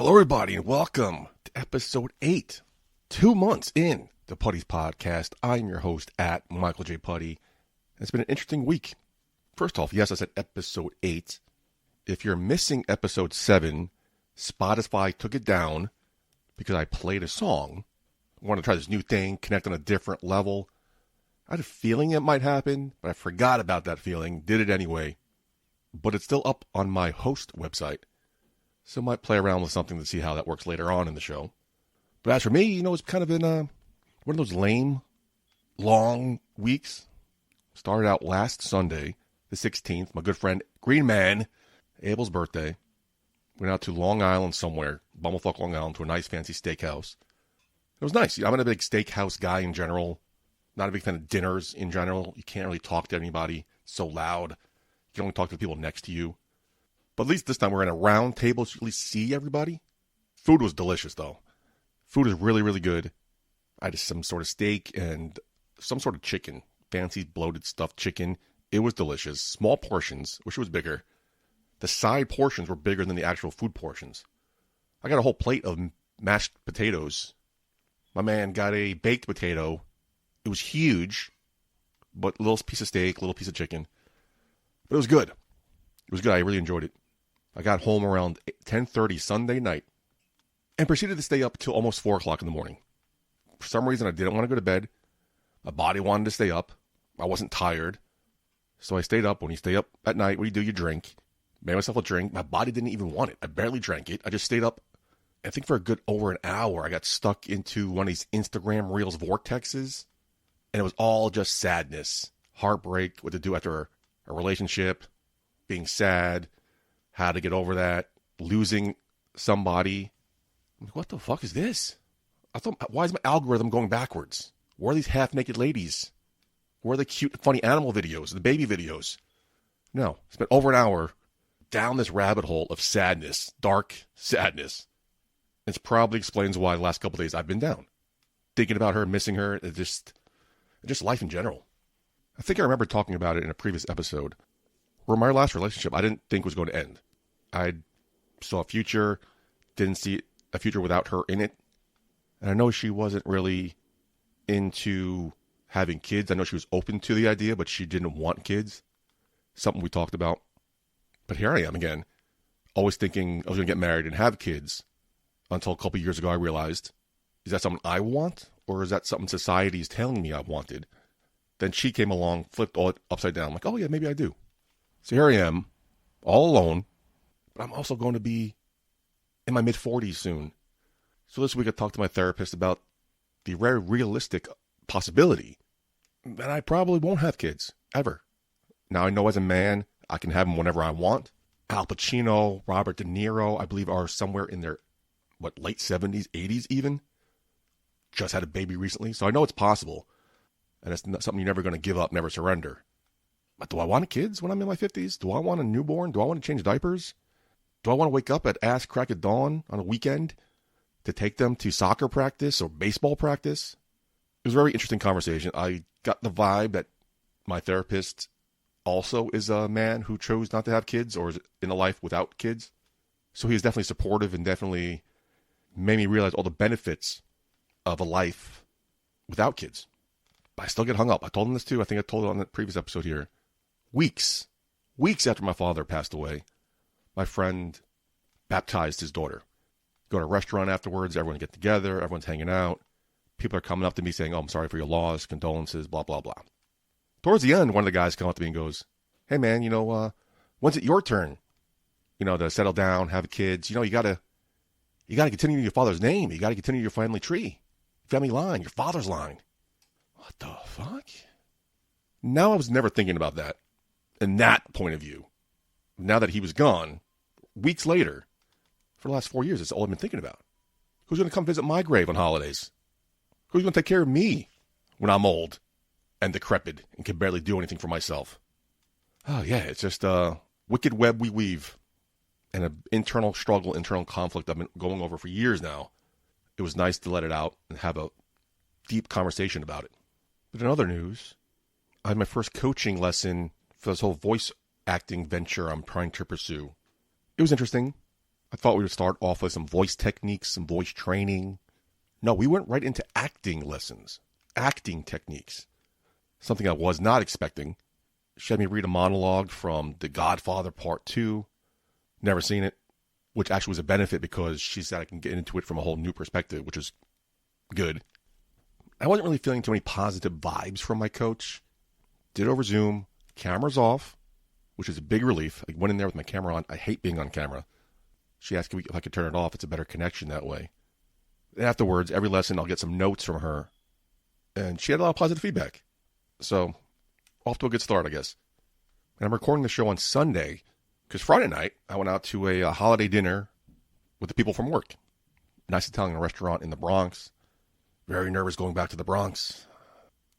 Hello, everybody, and welcome to episode 8. 2 months in the Putty's podcast. I'm your host at Michael J. Putty. It's been an interesting week. First off, yes, I said episode 8. If you're missing episode 7, Spotify took it down because I played a song. I wanted to try this new thing, connect on a different level. I had a feeling it might happen, but I forgot about that feeling, did it anyway. But it's still up on my host website. So I might play around with something to see how that works later on in the show. But as for me, it's kind of been one of those lame, long weeks. Started out last Sunday, the 16th, my good friend Green Man, Abel's birthday. Went out to Long Island somewhere, Bumblefuck, Long Island, to a nice fancy steakhouse. It was nice. I'm not a big steakhouse guy in general. Not a big fan of dinners in general. You can't really talk to anybody. It's so loud. You can only talk to the people next to you. But at least this time we're in a round table so you at least see everybody. Food was delicious, though. Food is really, really good. I had some sort of steak and some sort of chicken. Fancy, bloated, stuffed chicken. It was delicious. Small portions. Wish it was bigger. The side portions were bigger than the actual food portions. I got a whole plate of mashed potatoes. My man got a baked potato. It was huge, but a little piece of steak, a little piece of chicken. But it was good. It was good. I really enjoyed it. I got home around 10:30 Sunday night and proceeded to stay up till almost 4 o'clock in the morning. For some reason, I didn't want to go to bed. My body wanted to stay up. I wasn't tired. So I stayed up. When you stay up at night, what do? You drink. Made myself a drink. My body didn't even want it. I barely drank it. I just stayed up. I think for a good over an hour, I got stuck into one of these Instagram Reels vortexes. And it was all just sadness, heartbreak, what to do after a relationship, being sad, how to get over that, losing somebody. I'm like, what the fuck is this? I thought, why is my algorithm going backwards? Where are these half-naked ladies? Where are the cute, funny animal videos, the baby videos? No, spent over an hour down this rabbit hole of sadness, dark sadness. It probably explains why the last couple of days I've been down. Thinking about her, missing her, just life in general. I think I remember talking about it in a previous episode. Where my last relationship, I didn't think was going to end. I saw a future, didn't see a future without her in it. And I know she wasn't really into having kids. I know she was open to the idea, but she didn't want kids. Something we talked about. But here I am again, always thinking I was going to get married and have kids. Until a couple of years ago, I realized, is that something I want? Or is that something society is telling me I wanted? Then she came along, flipped all it upside down. I'm like, oh yeah, maybe I do. So here I am, all alone, but I'm also going to be in my mid-40s soon. So this week I talked to my therapist about the very realistic possibility that I probably won't have kids, ever. Now I know as a man, I can have them whenever I want. Al Pacino, Robert De Niro, I believe are somewhere in their, late 70s, 80s even. Just had a baby recently, so I know it's possible. And it's not something you're never going to give up, never surrender. But do I want kids when I'm in my 50s? Do I want a newborn? Do I want to change diapers? Do I want to wake up at ass crack of dawn on a weekend to take them to soccer practice or baseball practice? It was a very interesting conversation. I got the vibe that my therapist also is a man who chose not to have kids or is in a life without kids. So he is definitely supportive and definitely made me realize all the benefits of a life without kids. But I still get hung up. I told him this too. I think I told it on the previous episode here. Weeks after my father passed away, my friend baptized his daughter. Go to a restaurant afterwards, everyone get together, everyone's hanging out. People are coming up to me saying, oh, I'm sorry for your loss, condolences, blah, blah, blah. Towards the end, one of the guys comes up to me and goes, hey man, when's it your turn? To settle down, have kids. You gotta continue your father's name. You gotta continue your family tree, family line, your father's line. What the fuck? Now I was never thinking about that. In that point of view, now that he was gone, weeks later, for the last 4 years, it's all I've been thinking about. Who's going to come visit my grave on holidays? Who's going to take care of me when I'm old and decrepit and can barely do anything for myself? Oh, yeah, it's just a wicked web we weave and an internal struggle, internal conflict I've been going over for years now. It was nice to let it out and have a deep conversation about it. But in other news, I had my first coaching lesson for this whole voice acting venture I'm trying to pursue. It was interesting. I thought we would start off with some voice techniques, some voice training. No, we went right into acting lessons, acting techniques. Something I was not expecting. She had me read a monologue from The Godfather Part 2. Never seen it, which actually was a benefit because she said I can get into it from a whole new perspective, which is good. I wasn't really feeling too many positive vibes from my coach. Did over Zoom, cameras off, which is a big relief. I went in there with my camera on. I hate being on camera. She asked if I could turn it off. It's a better connection that way. And afterwards, every lesson, I'll get some notes from her. And she had a lot of positive feedback. So, off to a good start, I guess. And I'm recording the show on Sunday because Friday night, I went out to a holiday dinner with the people from work. Nice Italian restaurant in the Bronx. Very nervous going back to the Bronx.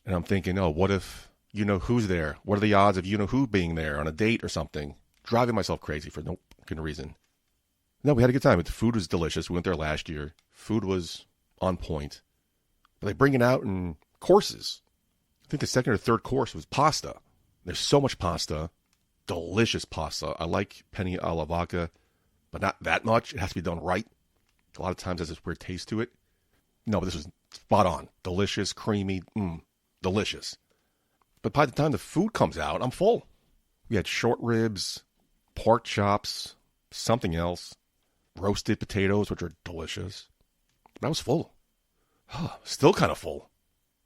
And I'm thinking, what if you know who's there? What are the odds of you know who being there on a date or something? Driving myself crazy for no fucking reason. No, we had a good time. The food was delicious. We went there last year. Food was on point. But they bring it out in courses. I think the second or third course was pasta. There's so much pasta. Delicious pasta. I like penne alla vodka, but not that much. It has to be done right. A lot of times there's this weird taste to it. No, but this was spot on. Delicious, creamy, delicious. But by the time the food comes out, I'm full. We had short ribs, pork chops, something else, roasted potatoes, which are delicious. But I was full. Still kind of full.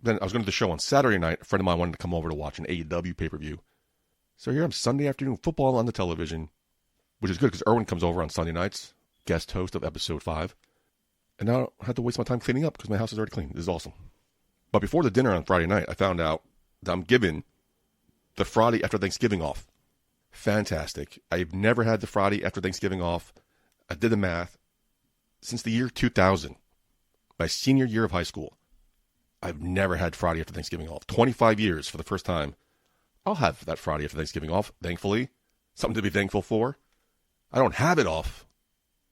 Then I was going to the show on Saturday night. A friend of mine wanted to come over to watch an AEW pay-per-view. So here I'm Sunday afternoon, football on the television, which is good because Erwin comes over on Sunday nights, guest host of episode 5. And now I don't have to waste my time cleaning up because my house is already clean. This is awesome. But before the dinner on Friday night, I found out that I'm given the Friday after Thanksgiving off. Fantastic. I've never had the Friday after Thanksgiving off. I did the math. Since the year 2000, my senior year of high school, I've never had Friday after Thanksgiving off. 25 years for the first time. I'll have that Friday after Thanksgiving off, thankfully. Something to be thankful for. I don't have it off.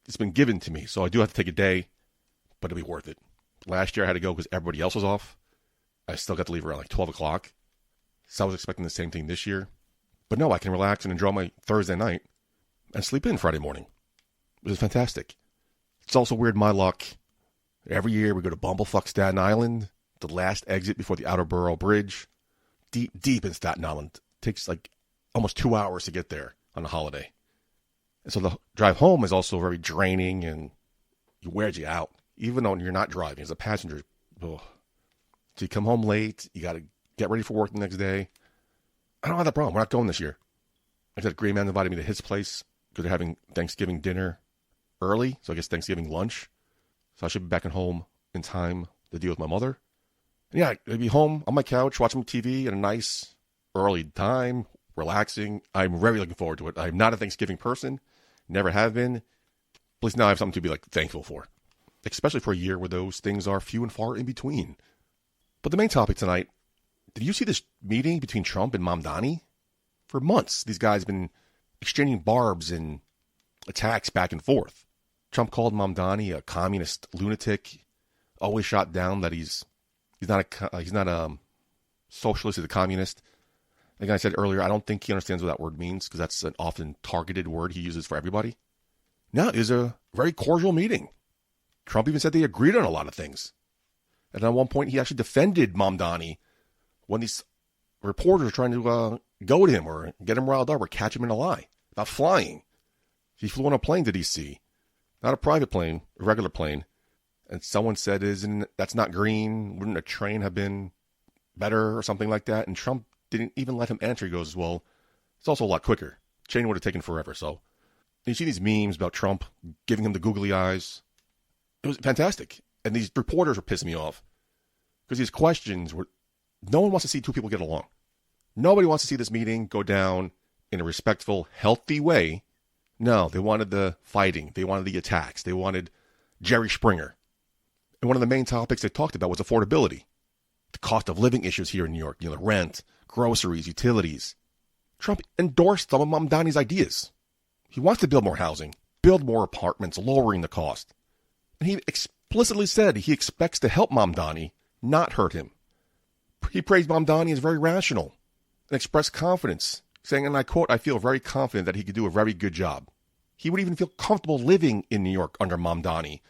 It's been given to me, so I do have to take a day, but it'll be worth it. Last year I had to go because everybody else was off. I still got to leave around like 12 o'clock. So I was expecting the same thing this year. But no, I can relax and enjoy my Thursday night and sleep in Friday morning, which is fantastic. It's also weird, my luck. Every year we go to Bumblefuck Staten Island, the last exit before the Outer Borough Bridge. Deep in Staten Island. It takes like almost 2 hours to get there on a holiday. And so the drive home is also very draining and it wears you out. Even though you're not driving as a passenger. Ugh. So you come home late. You got to get ready for work the next day. I don't have that problem. We're not going this year. I got a great man invited me to his place because they're having Thanksgiving dinner early. So I guess Thanksgiving lunch. So I should be back at home in time to deal with my mother. And yeah, I'd be home on my couch watching TV at a nice early time, relaxing. I'm very looking forward to it. I'm not a Thanksgiving person. Never have been. At least now I have something to be like thankful for. Especially for a year where those things are few and far in between. But the main topic tonight, did you see this meeting between Trump and Mamdani? For months, these guys have been exchanging barbs and attacks back and forth. Trump called Mamdani a communist lunatic, always shot down that he's not a socialist, he's a communist. Like I said earlier, I don't think he understands what that word means because that's an often targeted word he uses for everybody. No, it was a very cordial meeting. Trump even said they agreed on a lot of things. And at one point, he actually defended Mamdani when these reporters were trying to goad him or get him riled up or catch him in a lie about flying. He flew on a plane to D.C., not a private plane, a regular plane. And someone said, that's not green? Wouldn't a train have been better or something like that? And Trump didn't even let him answer. He goes, well, it's also a lot quicker. Train would have taken forever. So you see these memes about Trump giving him the googly eyes. It was fantastic. And these reporters were pissing me off because these questions were, no one wants to see two people get along. Nobody wants to see this meeting go down in a respectful, healthy way. No, they wanted the fighting. They wanted the attacks. They wanted Jerry Springer. And one of the main topics they talked about was affordability. The cost of living issues here in New York, the rent, groceries, utilities. Trump endorsed some of Mamdani's ideas. He wants to build more housing, build more apartments, lowering the cost. And he explicitly said he expects to help Mamdani, not hurt him. He praised Mamdani as very rational and expressed confidence, saying, and I quote, I feel very confident that he could do a very good job. he would even feel comfortable living in New York under Mamdani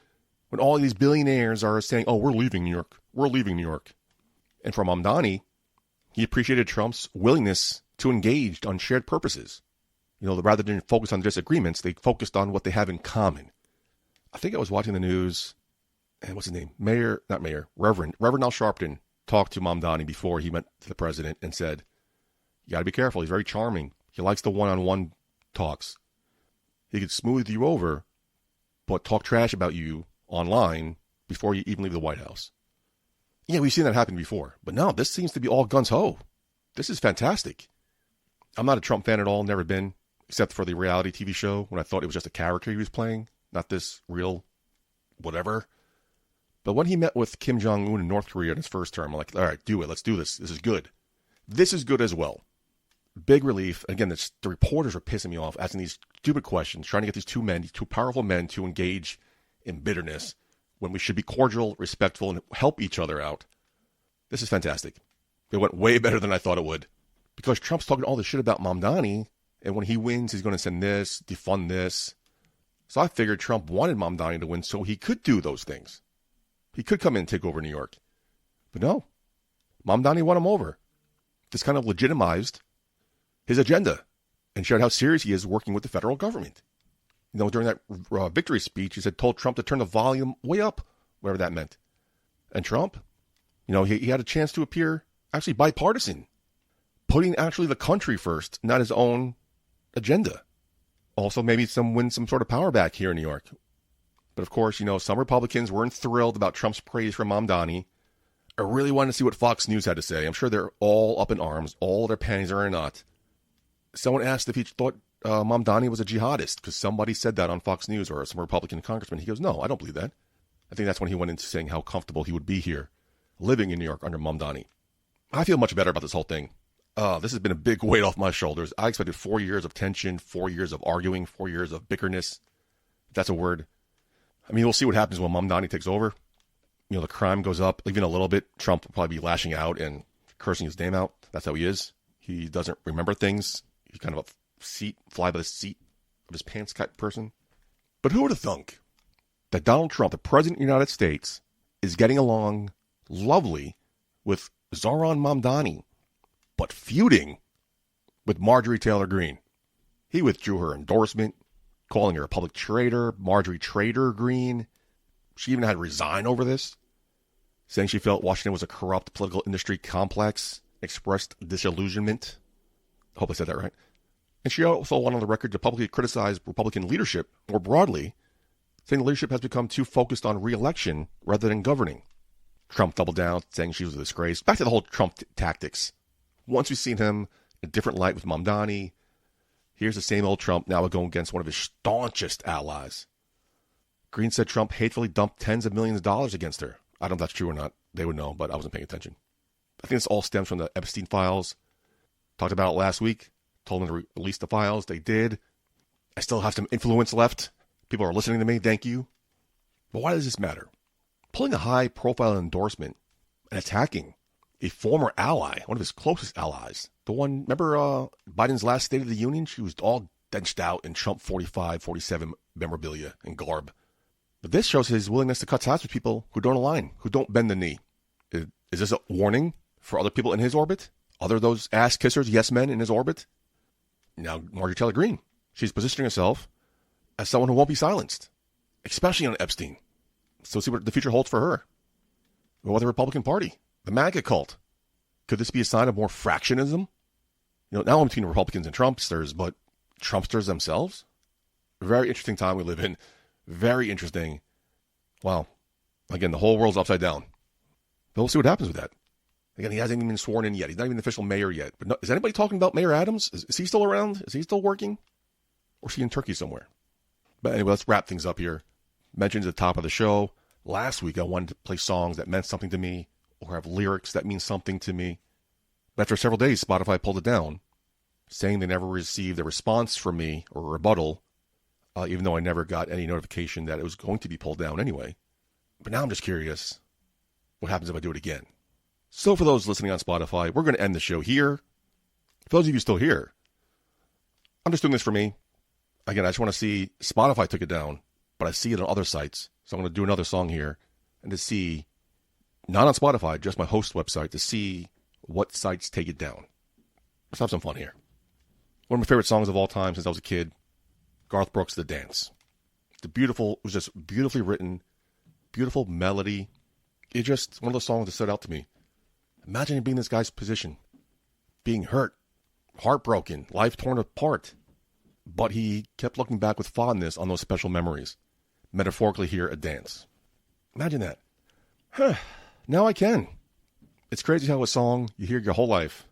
when all these billionaires are saying, oh, we're leaving New York. We're leaving New York. And for Mamdani, he appreciated Trump's willingness to engage on shared purposes. Rather than focus on disagreements, they focused on what they have in common. I think I was watching the news, and what's his name? Reverend Al Sharpton talked to Mamdani before he went to the president and said, you got to be careful. He's very charming. He likes the one-on-one talks. He could smooth you over, but talk trash about you online before you even leave the White House. Yeah, we've seen that happen before. But no, this seems to be all guns-ho. This is fantastic. I'm not a Trump fan at all, never been, except for the reality TV show when I thought it was just a character he was playing, not this real whatever. But when he met with Kim Jong-un in North Korea in his first term, I'm like, all right, do it. Let's do this. This is good. This is good as well. Big relief. Again, the reporters are pissing me off, asking these stupid questions, trying to get these two powerful men to engage in bitterness when we should be cordial, respectful, and help each other out. This is fantastic. It went way better than I thought it would. Because Trump's talking all this shit about Mamdani, and when he wins, he's going to send this, defund this. So I figured Trump wanted Mamdani to win so he could do those things. He could come in and take over New York. But no. Mamdani won him over. This kind of legitimized his agenda and showed how serious he is working with the federal government. During that victory speech, he told Trump to turn the volume way up, whatever that meant. And Trump, he had a chance to appear actually bipartisan, putting actually the country first, not his own agenda. Also, maybe win some sort of power back here in New York. But of course, some Republicans weren't thrilled about Trump's praise for Mamdani. I really wanted to see what Fox News had to say. I'm sure they're all up in arms. All their panties are in a knot. Someone asked if he thought Mamdani was a jihadist because somebody said that on Fox News or some Republican congressman. He goes, no, I don't believe that. I think that's when he went into saying how comfortable he would be here, living in New York under Mamdani. I feel much better about this whole thing. This has been a big weight off my shoulders. I expected 4 years of tension, 4 years of arguing, 4 years of bickerness. If that's a word. I mean, we'll see what happens when Mamdani takes over. The crime goes up even a little bit. Trump will probably be lashing out and cursing his name out. That's how he is. He doesn't remember things. He's kind of a fly by the seat of his pants type person. But who would have thunk that Donald Trump, the president of the United States, is getting along lovely with Zohran Mamdani, but feuding with Marjorie Taylor Greene? He withdrew her endorsement, calling her a public traitor, Marjorie Traitor Greene. She even had to resign over this, saying she felt Washington was a corrupt political industry complex, expressed disillusionment. I hope I said that right. And she also went on the record to publicly criticize Republican leadership more broadly, saying the leadership has become too focused on re-election rather than governing. Trump doubled down, saying she was a disgrace. Back to the whole Trump tactics. Once we've seen him in a different light with Mamdani, here's the same old Trump now going against one of his staunchest allies. Greene said Trump hatefully dumped tens of millions of dollars against her. I don't know if that's true or not. They would know, but I wasn't paying attention. I think this all stems from the Epstein files. Talked about it last week. Told them to release the files. They did. I still have some influence left. People are listening to me. Thank you. But why does this matter? Pulling a high-profile endorsement and attacking a former ally, one of his closest allies. The one, remember Biden's last State of the Union? She was all drenched out in Trump 45, 47 memorabilia and garb. But this shows his willingness to cut ties with people who don't align, who don't bend the knee. Is this a warning for other people in his orbit? Other those ass kissers, yes men in his orbit? Now, Marjorie Taylor Greene, she's positioning herself as someone who won't be silenced, especially on Epstein. So see what the future holds for her. Or the Republican Party, the MAGA cult. Could this be a sign of more fractionism? Now I'm between Republicans and Trumpsters, but Trumpsters themselves? Very interesting time we live in. Very interesting. Wow. Again, the whole world's upside down. But we'll see what happens with that. Again, he hasn't even been sworn in yet. He's not even the official mayor yet. But is anybody talking about Mayor Adams? Is he still around? Is he still working? Or is he in Turkey somewhere? But anyway, let's wrap things up here. Mentioned at the top of the show, last week I wanted to play songs that meant something to me or have lyrics that mean something to me. But after several days, Spotify pulled it down, saying they never received a response from me or a rebuttal, even though I never got any notification that it was going to be pulled down anyway. But now I'm just curious, what happens if I do it again? So for those listening on Spotify, we're going to end the show here. For those of you still here, I'm just doing this for me. Again, I just want to see, Spotify took it down, but I see it on other sites. So I'm going to do another song here and to see, not on Spotify, just my host website, to see what sites take it down. Let's have some fun here. One of my favorite songs of all time since I was a kid, Garth Brooks' The Dance. It was just beautifully written, beautiful melody. It's just one of those songs that stood out to me. Imagine being in this guy's position, being hurt, heartbroken, life torn apart. But he kept looking back with fondness on those special memories. Metaphorically here, a dance. Imagine that. Now I can. It's crazy how a song you hear your whole life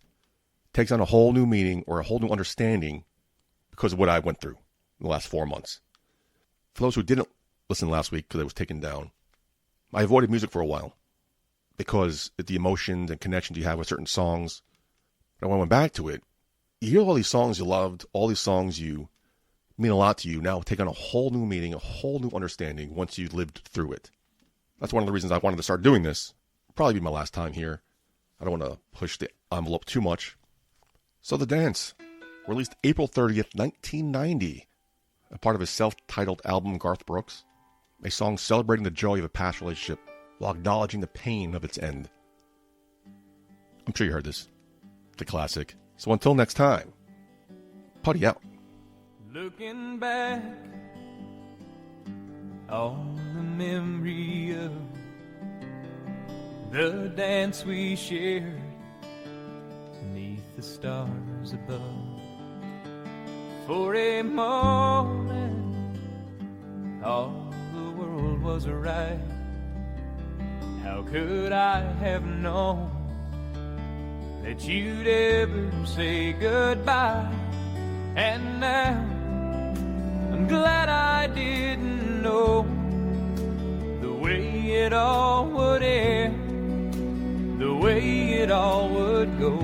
takes on a whole new meaning or a whole new understanding because of what I went through in the last 4 months. For those who didn't listen last week because it was taken down, I avoided music for a while because of the emotions and connections you have with certain songs. But when I went back to it, you hear all these songs you loved, all these songs you mean a lot to you, now take on a whole new meaning, a whole new understanding once you lived through it. That's one of the reasons I wanted to start doing this. It'll probably be my last time here. I don't want to push the envelope too much. So The Dance, released April 30th, 1990, a part of his self-titled album, Garth Brooks, a song celebrating the joy of a past relationship while acknowledging the pain of its end. I'm sure you heard this. It's a classic. So until next time, Putty out. Looking back on the memory of the dance we shared beneath the stars above. For a moment, all the world was right. How could I have known that you'd ever say goodbye? And now I'm glad I didn't know the way it all would end, the way it all would go.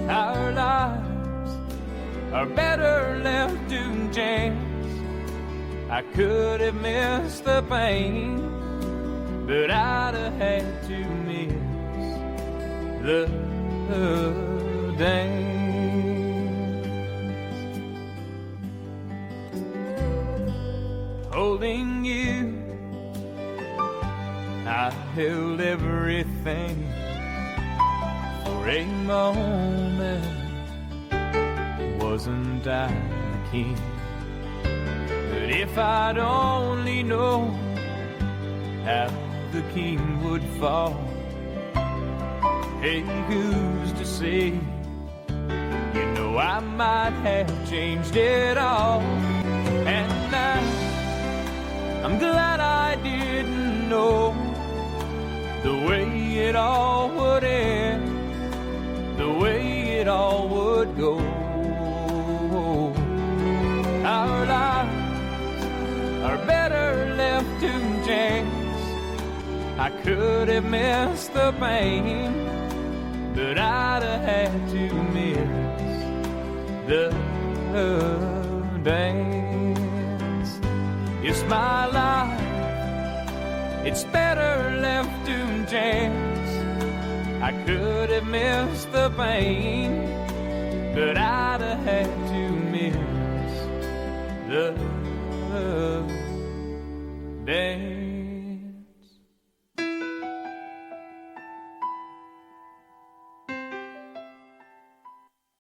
Our lives are better left to chance. I could have missed the pain, but I'd have had to miss the dance. Holding you, I held everything. For a moment, wasn't I the king? But if I'd only known how the king would fall, hey, who's to say? You know I might have changed it all. And now I'm glad I didn't know the way it all would end, the way it all would go. Our lives are better left to chance. I could have missed the pain, but I'd have had to miss the dance. It's my life, it's better left to chance. I could have missed the pain, but I'd have had to miss the